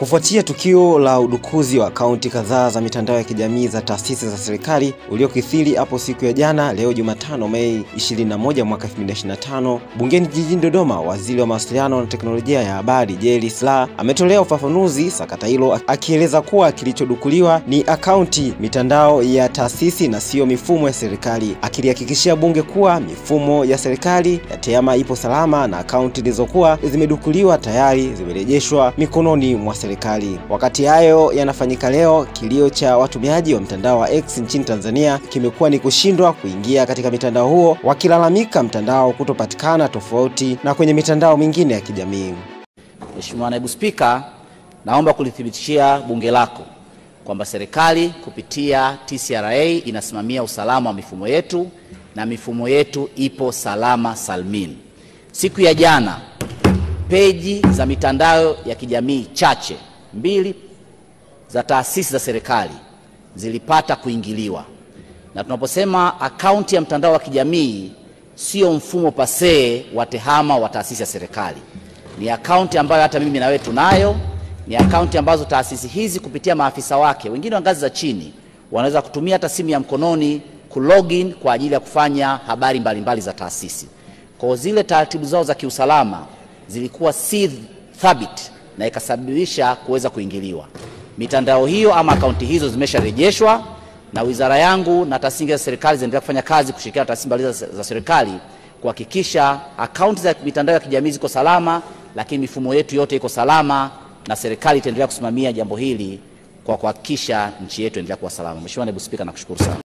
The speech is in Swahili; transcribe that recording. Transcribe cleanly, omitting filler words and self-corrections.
Kufuatia tukio la udukuzi wa akaunti kadhaa za mitandao ya kijamii za taasisi za serikali uliokithiri hapo siku ya jana, leo Jumatano Mei 21 mwaka 2025, bungeni jijini Dodoma, waziri wa mawasiliano na teknolojia ya habari Jerry Silaa ametolea ufafanuzi sakata hilo, akieleza kuwa kilichodukuliwa ni akaunti mitandao ya taasisi na sio mifumo ya serikali, akilihakikishia bunge kuwa mifumo ya serikali ya TEHAMA ipo salama na akaunti zilizokuwa zimedukuliwa tayari zimerejeshwa mikononi mwa serikali. Wakati hayo yanafanyika leo, kilio cha watumiaji wa mtandao wa X nchini Tanzania kimekuwa ni kushindwa kuingia katika mitandao huo, wakilalamika mtandao kutopatikana tofauti na kwenye mitandao mingine ya kijamii. Mheshimiwa Naibu Spika, naomba kulithibitishia bunge lako kwamba serikali kupitia TCRA inasimamia usalama wa mifumo yetu na mifumo yetu ipo salama salmin. Siku ya jana, peji za mitandao ya kijamii chache 2 za taasisi za serikali zilipata kuingiliwa. Na tunaposema akaunti ya mtandao wa kijamii sio mfumo pasee wa TEHAMA wa taasisi ya serikali. Ni akaunti ambayo hata mimi na wewe tunayo, ni akaunti ambazo taasisi hizi kupitia maafisa wake, wengine wa ngazi za chini, wanaweza kutumia hata simu ya mkononi kulogin kwa ajili ya kufanya habari mbalimbali za taasisi. Kwa zile taratibu zao za kiusalama zilikuwa si thabiti na ikasababisha kuweza kuingiliwa. Mitandao hiyo ama akaunti hizo zimesharejeshwa, na wizara yangu na taasisi za serikali zinaendelea kufanya kazi kushirikiana na taasisi mbalimbali za serikali kuhakikisha akaunti za mitandao ya kijamii ziko salama, lakini mifumo yetu yote iko salama, na serikali itaendelea kusimamia jambo hili kwa kuhakikisha nchi yetu inaendelea kuwa salama. Mheshimiwa Naibu Spika, nakushukuru sana.